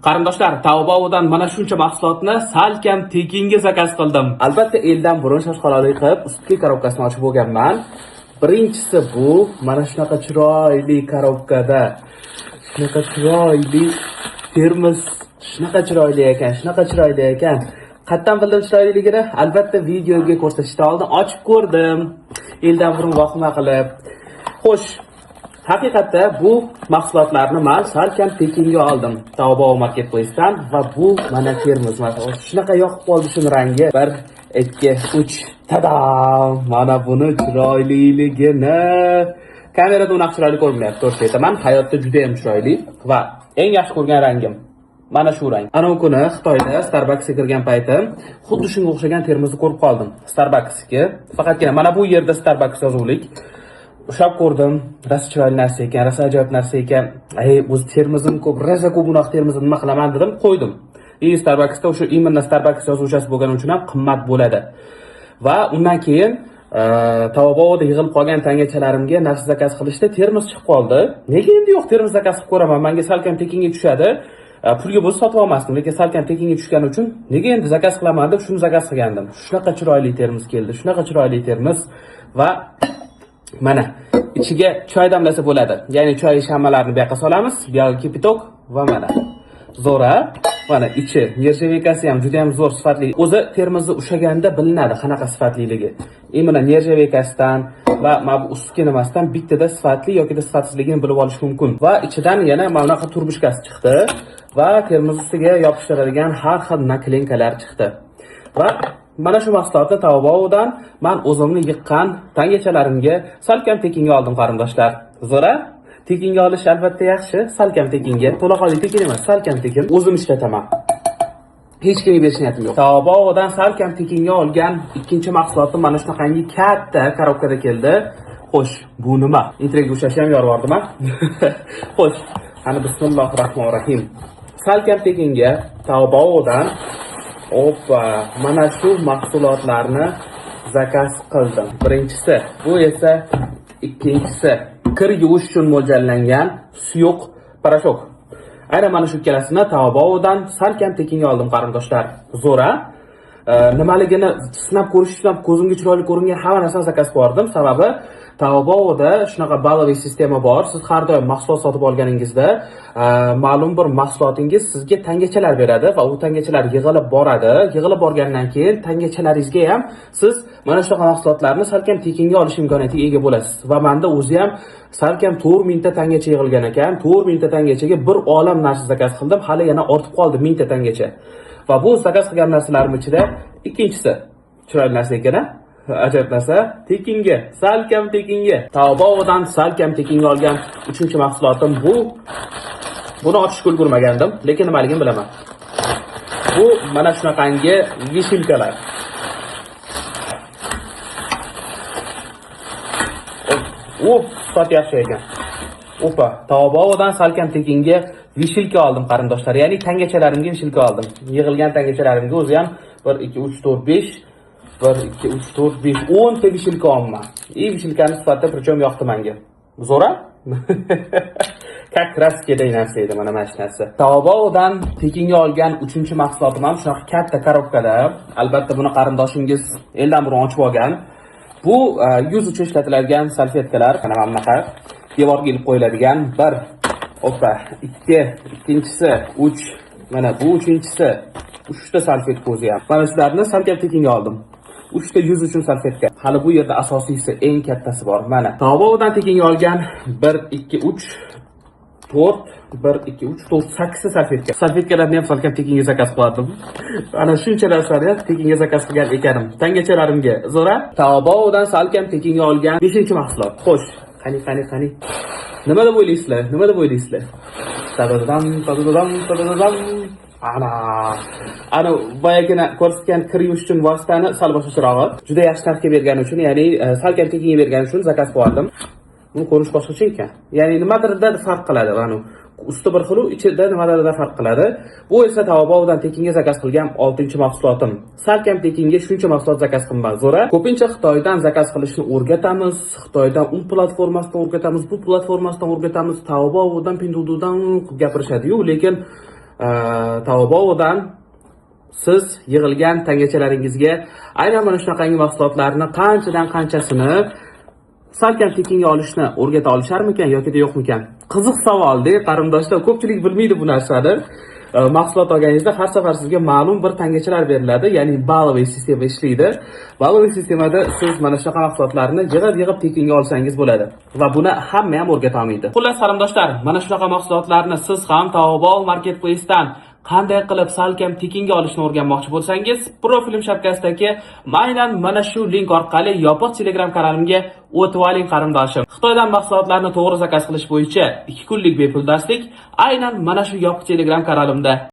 Qarindoshlar, Taobao-dan mana shuncha mahsulotni salkam tekinga zakaz qildim. Albatta, eldan burun shoshqaloqlik qilib, ustki korobkasini ochib bo'lganman. Birinchisi bu mana shunaqa chiroyli korobkada. Shunaqa chiroyli termos, shunaqa chiroyli ekan. Qattan bildim chiroyliligini? Albatta, videoga ko'rsatishdan oldin ochib ko'rdim. Eldan burun vahima qilib. Xo'sh, haqiqatda bu mahsulotlarni men salkam tekinga oldim Taobao Marketplace'dan va bu mana termos. Shunaqa yoqib qoldi shuni rangi. 1, 2, 3. Tadam! Mana buni chiroyliligini. Kamerada unaqa chiroyli ko'rinmayapti, to'g'ri aytaman. Hayotda juda ham chiroyli va eng yaxshi ko'rgan rangim mana shu rang. Ana u kuni Xitoyda Starbucksga kirgan paytim xuddi shunga o'xshagan termosni ko'rib qoldim. Starbucksga. Faqatgina mana bu yerda Starbucks yozuvlik. Ushlab ko'rdim. Rosa chiroyli narsa ekan, rosa ajoyib narsa ekan. O'z termozim ko'p, rosa ko'p unaqa termozni nima qilaman dedim, qo'ydim. Starbucksda o'sha imенно Starbucks yozuvchasi bo'lgani uchun ham qimmat bo'ladi. Va undan keyin Taobaoda yig'ilib qolgan tangachalarimga narsa zakaz qilishda termos chiqib qoldi. Nega endi yo'q, termos zakaz qilib ko'raman. Menga salkam tekinga tushadi. Pulga bo'lsa sotib olmasdim, lekin salkam tekinga tushgani uchun nega endi zakaz qilaman deb shuni zakaz qilgandim. Shunaqa chiroyli termos keldi. Shunaqa chiroyli termos va mana ichiga choy damlasa bo'ladi. Ya'ni choy shamalarini bu yoqqa solamiz, bu yoqqa kipitok va mana zo'ra. Mana ichi nержавейкasi ham juda ham zo'r, sifatli. O'zi termozni ushaganda bilinadi qanaqa sifatliligi. Mana nержавейкasidan va mana bu ustki nimasidan bittada sifatli yoki sifatsizligini bilib olish mumkin. Va ichidan yana mana bunaqa turbushkasi chiqdi va termoz ustiga yopishtiradigan har xil naklenkalar chiqdi. Va mana shu mahsulotni Taobaodan men o'zimni yiqqan tangachalarimga salkam tekinga oldim qarindoshlar. Zo'ra? Tekinga olish albatta yaxshi, salkam tekinga. To'laqonli tekin emas, salkam tekin. O'zim ishlataman. Hech kimga berish niyatim yo'q. Taobaodan salkam tekinga olgan ikkinchi mahsulotim mana shunaqangi katta korobkada keldi. Xo'sh, bu nima? Intriga ushlash ham yorvordimmi? Xo'sh, ana bismillahirrohmanirrohim. Salkam tekinga Taobaodan mana shu mahsulotlarni zakaz qildim. Birinchisi, bu esa ikkinchisi kir yuvish uchun mo'ljallangan suyuq parashok. Aynan mana shu ikkalasini Taobaodan salkam tekinga oldim qarindoshlar. Zo'ra. Nimaligini sinab ko'rish uchun ko'zimga chiroyli ko'ringan hamma narsani zakaz qildim. Sababi Taobaoda shunaqa balloviy sistema bor. Siz har doim mahsulot sotib olganingizda ma'lum bir mahsulotingiz sizga tangachalar beradi va u tangachalar yig'ilib boradi. Yig'ilib borgandan keyin tangachalaringizga ham siz mana shunaqa mahsulotlarni salkam tekinga olish imkoniyatiga ega bo'lasiz. Va menda o'zi ham salkam 4000 ta tangacha yig'ilgan ekan. 4000 ta tangachaga bir olam narsa zakaz qildim. Hali yana ortib qoldi 1000 ta tangacha. Va bu zakaz qilgan narsalarim ichida ikkinchisi chiroyli narsa ekan. Ajoyib narsa, tekinga, salkam tekinga. Taobaodan salkam tekinga olgan uchinchi mahsulotim bu. Buni ochishga ulgurmagandim, lekin nimaligini bilaman. Bu mana shunaqangi vishilkalar. Sifat yaxshi ekan. Taobaodan salkam tekinga vishilka oldim qarindoshlar. Ya'ni tangachalarimga vishilka oldim. Yig'ilgan tangachalarimga o'zi ham 1 2 3 4 5 1 2 3 4 5 10 ta vishilka olman. Vishilkani sifatida причем yoqdi menga. Zo'ra? Как краскаday narsa edi mana shu narsa. Taobaodan tekinga olgan 3-mahsulotim ham shunaqa katta korobkada. Albatta buni qarindoshingiz eldan burun ochib olgan. Bu yuz uchun ishlatiladigan salfetkalar. Mana bunaqa devorga ilib qo'yiladigan 1 2 ikkinchisi 3 mana bu uchinchisi 3 ta salfetka o'zi ham. Mana shularni salkam tekinga oldim. 3 ta yuz uchun salfetka. Hali bu yerda asosiysi eng kattasi bor. Mana Taobaodan tekinga olgan 1 2 3 4 1 2 3 4 8 ta salfetka. Salfetkalarni ham salkam tekinga zakaz qildim. Ana shuncha narsani tekinga zakaz qilgan ekanim. Tangachalarimga zo'ra. Taobaodan salkam tekinga olgan 5-mahsulot. Xo'sh, qani. Nima deb o'ylaysizlar? Tadadam. Ana boyagina ko'rsatgan kir yuvish uchun vositani sal boshqachroq. Juda yaxshi narxga bergani uchun, ya'ni salkam tekinga bergani uchun zakaz qildim. Buni ko'rish boshqacha ekan. Ya'ni nimadirda farq qiladi mana. Usti bir xil, ichida nimalarida farq qiladi. Bu esa Taobaodan tekinga zakaz qilgan 6-mahsulotim. Salkam tekinga shuncha mahsulot zakaz qilman. Zo'ra. Ko'pincha Xitoydan zakaz qilishni o'rgatamiz. Xitoydan u platformasidan o'rgatamiz, bu platformasidan o'rgatamiz. Taobaodan, Pinduodudan gapirishadi-yu, lekin Taobao-dan siz yig'ilgan tangachalaringizga aynan mana shunaqangi mahsulotlarni qanchadan qanchasini salkam tekinga olishni o'rgata olisharmikan yoki yo'qmikan? Qiziq savol-da, qarindoshlar, ko'pchilik bilmaydi bu narsani. Mahsulot olganingizda har safar sizga ma'lum bir tangachalar beriladi, ya'ni balloviy sistema ishlaydi. Balloviy sistemada siz mana shunaqa mahsulotlarni yig'ib tekinga olsangiz bo'ladi va buni hamma ham o'rgata olmaydi. Xullas qarindoshlar, mana shunaqa mahsulotlarni siz ham Taobao Marketplace'dan qanday qilib salkam tekinga olishni o'rganmoqchi bo'lsangiz, profilim shapkasidagi aynan mana shu link orqali yopiq Telegram kanalimga o'tib oling qarindoshim. Xitoydan mahsulotlarni to'g'ri zakaz qilish bo'yicha 2 kunlik bepul darslik aynan mana shu yopiq Telegram kanalimda